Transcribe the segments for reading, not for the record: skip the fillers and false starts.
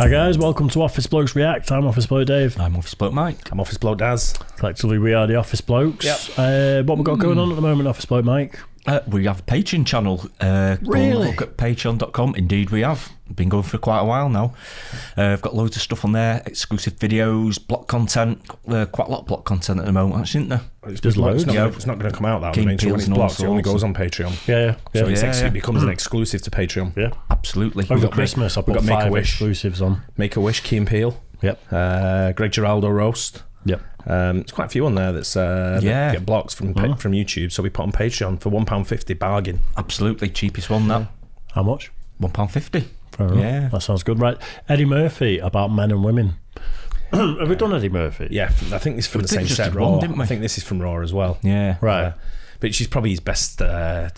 Hi guys, welcome to Office Blokes React. I'm Office Bloke Dave. I'm Office Bloke Mike. I'm Office Bloke Daz. Collectively, we are the Office Blokes. Yep. What we got going on at the moment, Office Bloke Mike? We have a Patreon channel. Really? Look at patreon.com. Indeed, we have. Been going for quite a while now. I've got loads of stuff on there, exclusive videos, block content. Quite a lot of block content at the moment, actually, isn't there? There's loads. It's not going to come out that King way. So when Peels it's and all blocked, it only sorts. goes on Patreon. Yeah. So it becomes an Mm. exclusive to Patreon. Yeah. Absolutely. Over Christmas, I we've put got 5 Make-A-Wish. exclusives on. Make-A-Wish, Key and Peele. Yep. Greg Giraldo roast. Yep. There's quite a few on there that get blocked from YouTube. So we put on Patreon for £1.50 bargain. Absolutely. Cheapest one, that. How much? £1.50. Fair enough. Yeah. That sounds good. Right. Eddie Murphy about men and women. Have we done Eddie Murphy? Yeah, I think this is from the did same just set, did Raw. one, didn't we? I think this is from Raw as well. Yeah. Right. But she's probably his best set that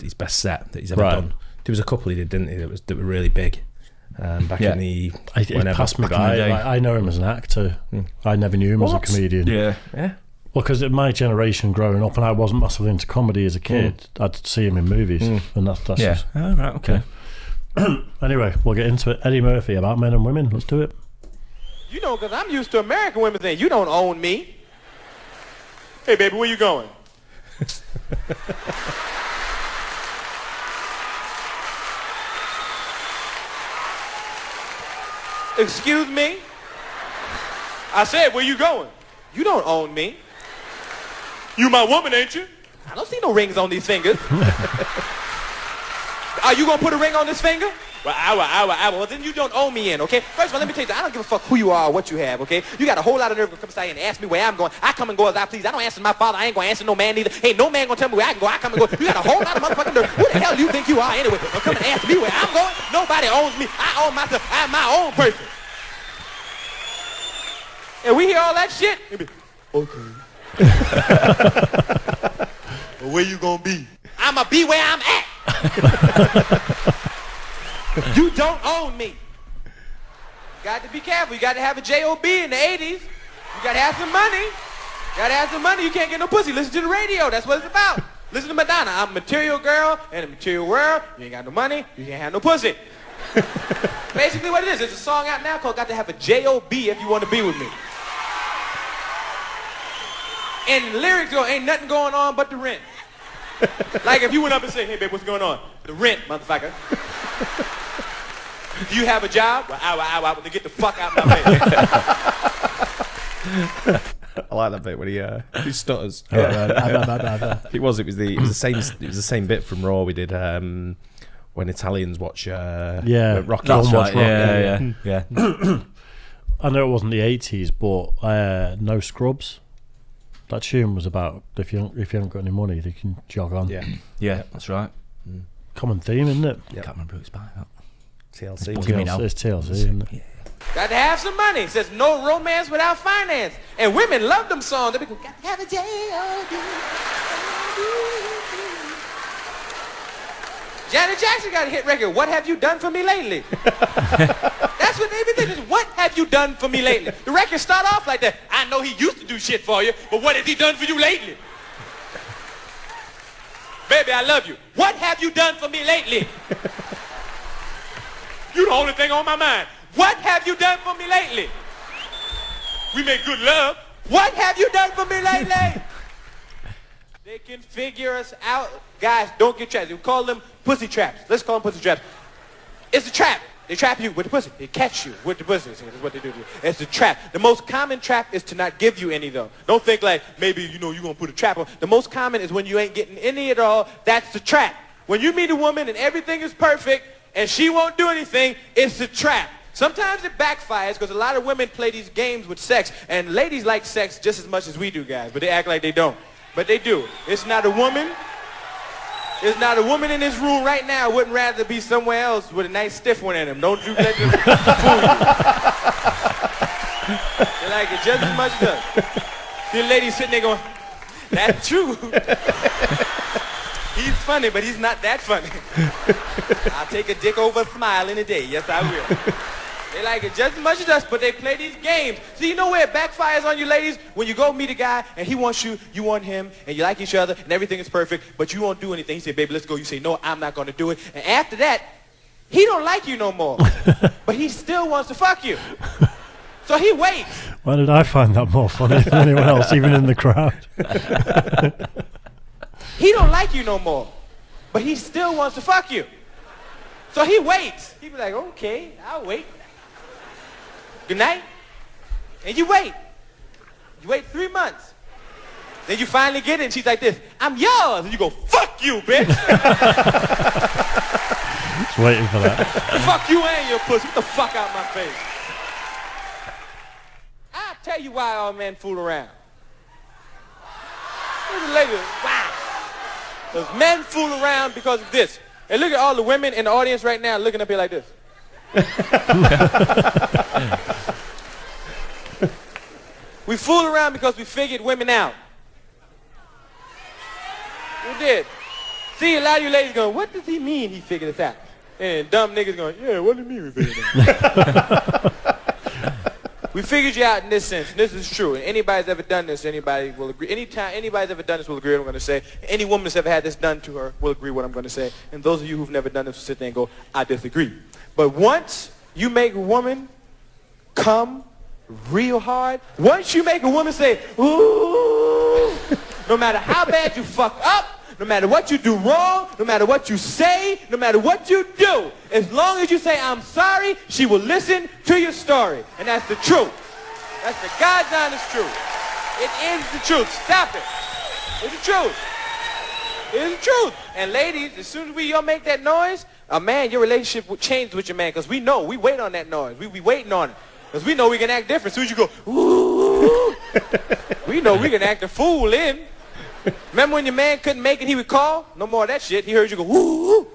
he's ever done. There was a couple he did, didn't he, that were really big. Back in the It passed me back in the by. day. I know him as an actor. I never knew him as a comedian. Yeah. Yeah. Well, because in my generation growing up, and I wasn't massively into comedy as a kid, I'd see him in movies, and that's Yeah. just... Oh, right, okay. Anyway, we'll get into it. Eddie Murphy about men and women. Let's do it. You know, because I'm used to American women saying, you don't own me. Hey, baby, where you going? Excuse me? I said, where you going? You don't own me. You my woman, ain't you? I don't see no rings on these fingers. Are you going to put a ring on this finger? Well, well, then you don't own me in, okay? First of all, let me tell you, I don't give a fuck who you are or what you have, okay? You got a whole lot of nerve to come inside and ask me where I'm going. I come and go as I please. I don't answer my father. I ain't going to answer no man either. Ain't no man going to tell me where I can go. I come and go. You got a whole lot of motherfucking nerve. Who the hell do you think you are anyway? Don't come and ask me where I'm going. Nobody owns me. I own myself. I'm my own person. And we hear all that shit. Okay. Well, where you going to be? I'm going to be where I'm at. You don't own me. You got to be careful. You got to have a J.O.B. in the 80s. You got to have some money. You got to have some money. You can't get no pussy. Listen to the radio. That's what it's about. Listen to Madonna. I'm a material girl in a material world. You ain't got no money. You can't have no pussy. Basically what it is. There's a song out now called Got to Have a J.O.B. if you want to be with me. And the lyrics go, ain't nothing going on but the rent. Like if you went up and said, hey, babe, what's going on? The rent, motherfucker. Do you have a job? Well, ow, then get the fuck out of my face. I like that bit when he stutters. Yeah. It was the same bit from Raw we did when Italians watch Rocky. That's right. Yeah. I know it wasn't the 80s, but No Scrubs. That tune was about if you haven't got any money, they can jog on. Yeah, that's right. Common theme, isn't it? Can't remember who it's by. That. TLC. Bugging me now. It's TLC, isn't it? Yeah. Got to have some money. It says no romance without finance. And women love them songs. They be going, got to have a J.O.B. Janet Jackson got a hit record. What have you done for me lately? That's what they be thinking. What have you done for me lately? The record start off like that. I know he used to do shit for you, but what has he done for you lately? Baby, I love you. What have you done for me lately? You the only thing on my mind. What have you done for me lately? We make good love. What have you done for me lately? They can figure us out. Guys, don't get trapped. We call them pussy traps. Let's call them pussy traps. It's a trap. They trap you with the pussy. They catch you with the pussy. That's what they do. It's a trap. The most common trap is to not give you any, though. Don't think like, maybe, you're going to put a trap on. The most common is when you ain't getting any at all. That's the trap. When you meet a woman and everything is perfect and she won't do anything, it's a trap. Sometimes it backfires because a lot of women play these games with sex, and ladies like sex just as much as we do, guys, but they act like they don't. But they do. It's not a woman. There's not a woman in this room right now wouldn't rather be somewhere else with a nice stiff one in them. Don't you let them fool you. They like it just as much as us. The lady sitting there going, that's true. He's funny, but he's not that funny. I'll take a dick over a smile in a day. Yes, I will. They like it just as much as us, but they play these games. See, you know where it backfires on you ladies? When you go meet a guy, and he wants you, you want him, and you like each other, and everything is perfect, but you won't do anything. He say, baby, let's go. You say, no, I'm not going to do it. And after that, He don't like you no more, but he still wants to fuck you. So he waits. Why did I find that more funny than anyone else, even in the crowd? He don't like you no more, but he still wants to fuck you. So he waits. He be like, okay, I'll wait. Good night. And you wait. You wait 3 months. Then you finally get it, and she's like this, I'm yours. And you go, fuck you, bitch. Just waiting for that. Fuck you and your pussy. Get the fuck out my face. I'll tell you why all men fool around. Look at the lady. Wow. Because men fool around because of this. And look at all the women in the audience right now looking up here like this. We fool around because we figured women out. We did. See, a lot of you ladies going, what does he mean he figured this out? And dumb niggas going, yeah, what do you mean we figured it out? We figured you out in this sense. This is true. And anybody's ever done this, anybody will agree. Anytime anybody's ever done this will agree what I'm going to say. Any woman that's ever had this done to her will agree what I'm going to say. And those of you who've never done this will sit there and go, I disagree. But once you make a woman come real hard, once you make a woman say, ooh, no matter how bad you fuck up, no matter what you do wrong, no matter what you say, no matter what you do, as long as you say, I'm sorry, she will listen to your story. And that's the truth. That's the God's honest truth. It is the truth. Stop it. It's the truth. It's the truth. And ladies, as soon as y'all make that noise, man, your relationship will change with your man, because we know, we wait on that noise. We waiting on it. Because we know we can act different. As soon as you go, ooh, we know we can act a fool in. Remember when your man couldn't make it, he would call? No more of that shit. He heard you go, woo.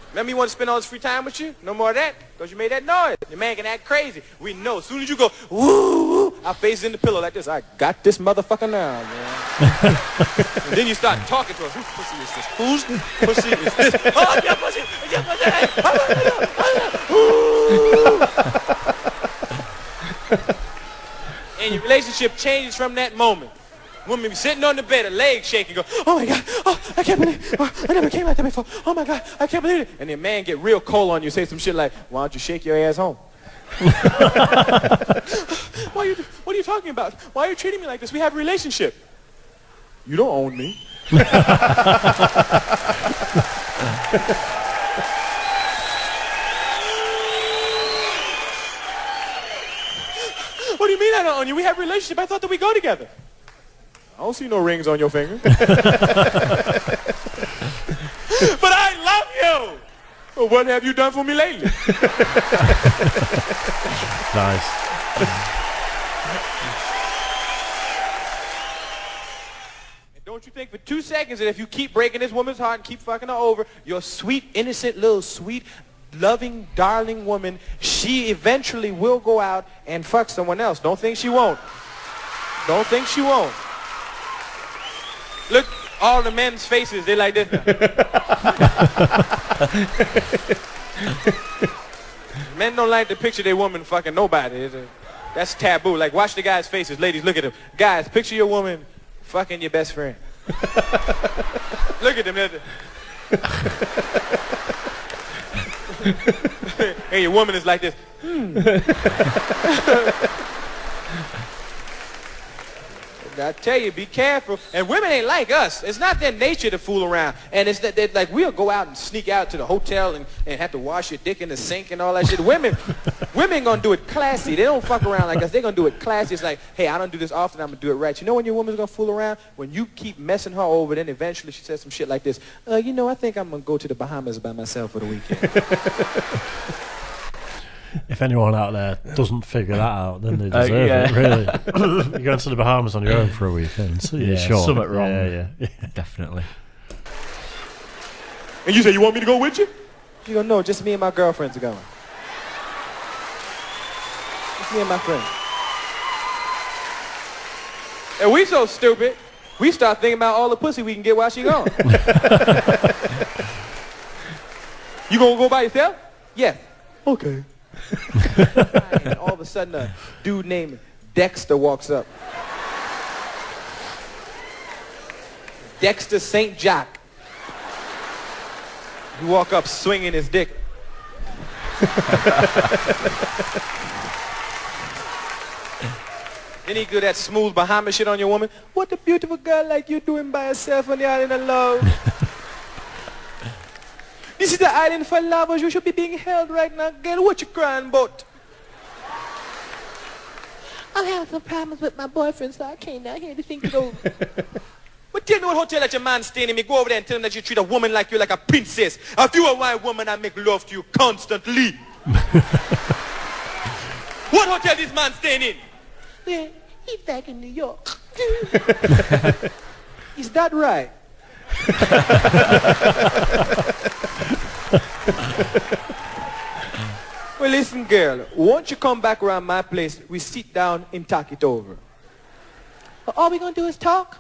Remember he wanted to spend all his free time with you? No more of that, because you made that noise. Your man can act crazy. We know. As soon as you go, woo, our face is in the pillow like this. I got this motherfucker now, man. And then you start talking to us. Whose pussy is this? Whose pussy is this? Oh, your pussy. Your pussy. And your relationship changes from that moment. Women be sitting on the bed, her legs shaking, go, oh my God, oh, I can't believe, oh, I never came like that before. Oh my God, I can't believe it. And then man get real cold on you, say some shit like, why don't you shake your ass home? What are you talking about? Why are you treating me like this? We have a relationship. You don't own me. What do you mean I don't own you? We have a relationship. I thought that we go together. I don't see no rings on your finger. But I love you. Well, what have you done for me lately? Nice. And don't you think for 2 seconds that if you keep breaking this woman's heart and keep fucking her over, your sweet, innocent, little sweet, loving, darling woman, she eventually will go out and fuck someone else. Don't think she won't. Don't think she won't. Look, all the men's faces, they like this now. Men don't like to picture their woman fucking nobody. That's taboo. Like, watch the guys' faces. Ladies, look at them. Guys, picture your woman fucking your best friend. Look at them. And your woman is like this. I tell you, be careful. And women ain't like us. It's not their nature to fool around. And it's that like we'll go out and sneak out to the hotel and have to wash your dick in the sink and all that shit. Women gonna do it classy. They don't fuck around like us. They're gonna do it classy. It's like, hey, I don't do this often. I'm gonna do it right. You know when your woman's gonna fool around? When you keep messing her over, then eventually she says some shit like this. You know, I think I'm gonna go to the Bahamas by myself for the weekend. If anyone out there doesn't figure that out, then they deserve it, really. You're going to the Bahamas on your own for a weekend, so you're sure. Something wrong. Yeah. Definitely. And you say, you want me to go with you? You go, no, just me and my girlfriends are going. Just me and my friends. And we so stupid, we start thinking about all the pussy we can get while she gone. You gonna go by yourself? Yeah. Okay. And all of a sudden a dude named Dexter walks up. Dexter St. Jock. He walk up swinging his dick. Then he do that smooth Bahama shit on your woman. What a beautiful girl like you doing by herself on the island alone. This is the island for lovers. You should be being held right now. Girl, what you crying about? I'm having some problems with my boyfriend, so I came down here to think it over. But tell me what hotel that your man staying in. Me go over there and tell him that you treat a woman like you like a princess. If you a white woman, I make love to you constantly. What hotel this man staying in? Yeah, he's back in New York. Is that right? Well, listen, girl. Once you come back around my place, we sit down and talk it over. All we gonna do is talk?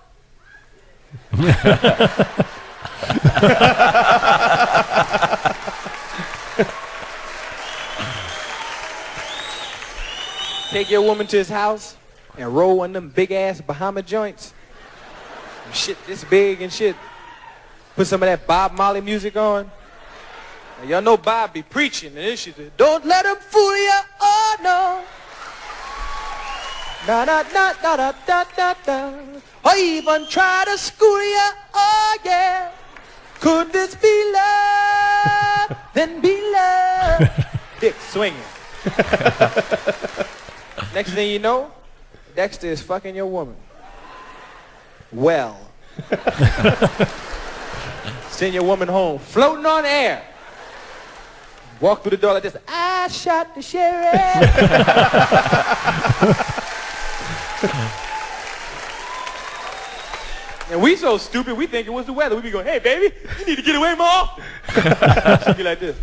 Take your woman to his house and roll one of them big ass Bahama joints. Shit this big and shit. Put some of that Bob Marley music on. Now, y'all know Bob be preaching and this shit. Don't let him fool you, oh no. Da da da da da da da da. Or even try to school you, oh yeah. Could this be love? Then be love. Dick swinging. Next thing you know, Dexter is fucking your woman. Well. Send your woman home, floating on air. Walk through the door like this. I shot the sheriff. And we so stupid, we think it was the weather. We be going, hey, baby, you need to get away more often. She'd be like this.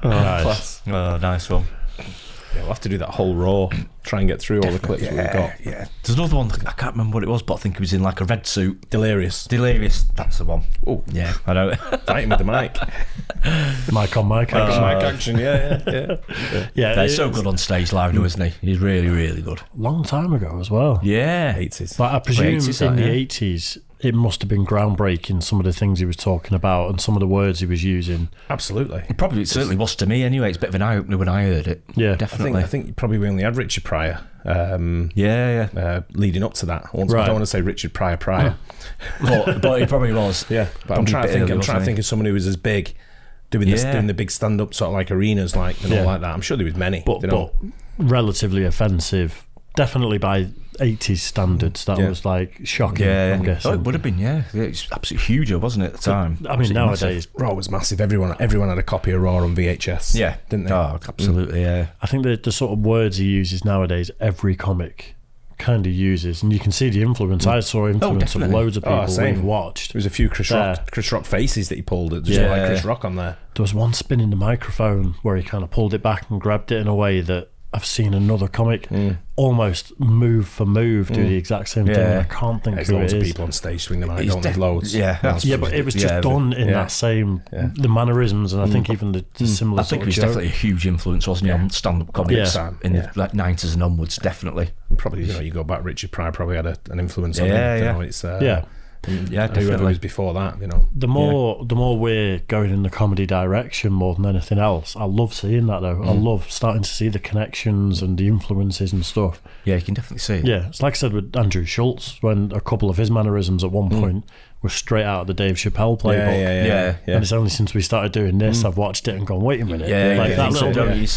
Nice. Oh, nice one. Yeah, we'll have to do that whole Raw. Try and get through all the clips we've got. Yeah. There's another one, I can't remember what it was, but I think he was in like a red suit. Delirious. That's the one. Oh, yeah, I know. Fighting with the mic. Mic on mic action. Mic action, yeah. Yeah, He's so good on stage live now, isn't he? He's really, really good. Long time ago as well. Yeah. 80s. But I presume 80s, in the yeah. 80s, it must have been groundbreaking, some of the things he was talking about and some of the words he was using. Absolutely. It certainly was to me anyway. It's a bit of an eye-opener when I heard it. Yeah. Definitely. I think probably we only had Richard Pryor. Leading up to that. I don't want to say Richard Pryor. but he probably was. Yeah. But I'm trying to think of someone who was as big, doing the big stand-up sort of like arenas all like that. I'm sure there was many. But relatively offensive. Definitely by 80s standards, that was like shocking. Yeah, I'm guessing. Oh, it would have been. Yeah, it's absolutely huge, wasn't it, at the time? I mean, nowadays Raw was massive. Everyone had a copy of Raw on VHS. Yeah, didn't they? Oh, absolutely. Yeah. I think the sort of words he uses nowadays, every comic kind of uses, and you can see the influence. I saw influence of loads of people we've watched. There was a few Chris Rock faces that he pulled that just looked like Chris Rock on there. There was one spinning the microphone where he kind of pulled it back and grabbed it in a way that I've seen another comic almost move for move do the exact same thing. And I can't think who it is. Loads of people on stage swing them out, don't they? Loads. Yeah, but it was just done in that same the mannerisms, and I think even the similar. I think he was definitely a huge influence, wasn't he, on stand-up comics in the like 90s and onwards, definitely. And probably you go back, Richard Pryor probably had an influence on him. Definitely. Whoever was before that, The more we're going in the comedy direction more than anything else, I love seeing that though. I love starting to see the connections and the influences and stuff. Yeah, you can definitely see it. Yeah, it's like I said with Andrew Schultz, when a couple of his mannerisms at one point were straight out of the Dave Chappelle playbook. Yeah. And it's only since we started doing this I've watched it and gone, wait a minute. That little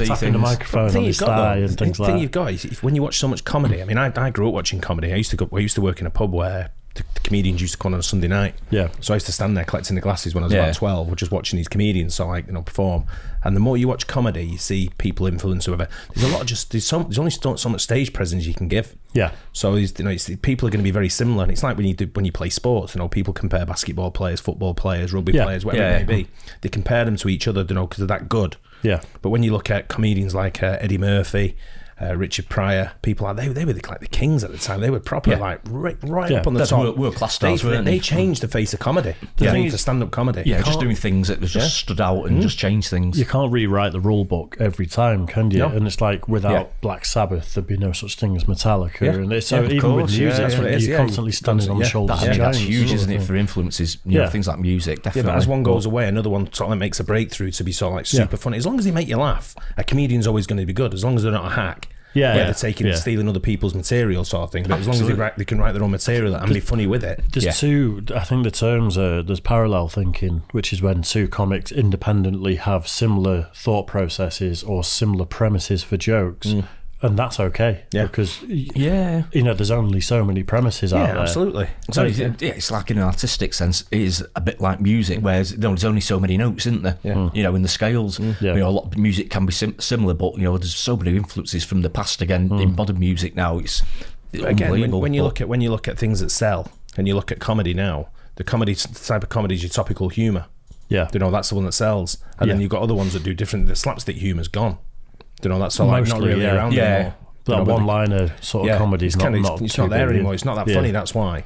tapping the microphone on his thigh and things like that. The thing you've got is when you watch so much comedy, I mean, I grew up watching comedy. I used to work in a pub where the comedians used to come on a Sunday night. Yeah. So I used to stand there collecting the glasses when I was about 12, or just watching these comedians perform. And the more you watch comedy, you see people influence whoever. There's a lot of there's only so much stage presence you can give. Yeah. So people are going to be very similar. And it's like when you play sports, people compare basketball players, football players, rugby players, whatever it may be. They compare them to each other, because they're that good. Yeah. But when you look at comedians like Eddie Murphy, Richard Pryor, people like they were like the kings at the time. They were proper like right up on the top. World class stars, weren't they changed the face of comedy. For stand-up comedy. Yeah, just doing things that just stood out and just changed things. You can't rewrite the rule book every time, can you? No. And it's like without Black Sabbath, there'd be no such thing as Metallica. And it's, so even with music, that's what you're constantly standing on the shoulders of giants. That's huge, isn't it, for influences? You know, things like music, definitely. Yeah, but as one goes away, another one sort of makes a breakthrough to be sort of like super funny. As long as they make you laugh, a comedian's always going to be good. As long as they're not a hack. They're stealing other people's material, sort of thing. But as long as they can write their own material and be funny with it. There's two. I think the terms are there's parallel thinking, which is when two comics independently have similar thought processes or similar premises for jokes. And that's okay, because you know there's only so many premises out there. Absolutely. So it's like in an artistic sense, it is a bit like music, whereas there's only so many notes, isn't there? You know, in the scales, you know, a lot of music can be similar, but you know, there's so many influences from the past. Again, in modern music now, it's unbelievable. When you look at things that sell, and you look at comedy now, the type of comedy is your topical humour. You know, that's the one that sells, and then you've got other ones that do different. The slapstick humour's gone. You know, that's all like not really around anymore. That one-liner sort of comedy is not there anymore. It's not that funny. That's why.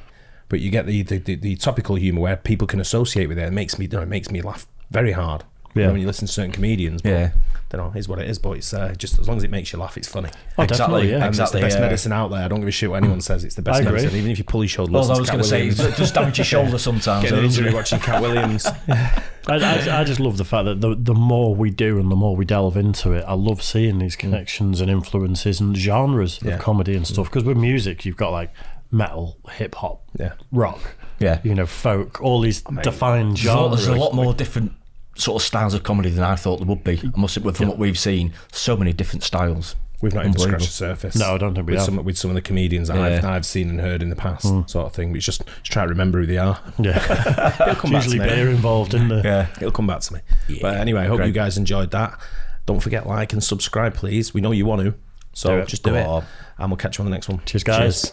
But you get the topical humour where people can associate with it. It makes me laugh very hard. You know, when you listen to certain comedians. But, I don't know, it's what it is. But it's just as long as it makes you laugh, it's funny. Exactly. And it's the best medicine out there. I don't give a shit what anyone says. It's the best medicine. Even if you pull your shoulder. Well, I was going to say, it just damage your shoulder sometimes. Get an injury watching Cat Williams. I just love the fact that the more we do and the more we delve into it, I love seeing these connections and influences and genres of comedy and stuff. Because with music, you've got like metal, hip hop, rock, you know, folk, all these defined genres. There's a lot more different sort of styles of comedy than I thought there would be. I must admit, from what we've seen, so many different styles. We've not even scratched the surface. No, I don't think we have. With some of the comedians that I've seen and heard in the past, sort of thing. We just try to remember who they are. It'll come usually back to me. beer involved in there. It'll come back to me. But anyway, I hope you guys enjoyed that. Don't forget, like and subscribe, please. We know you want to, so just do it. And we'll catch you on the next one. Cheers, guys.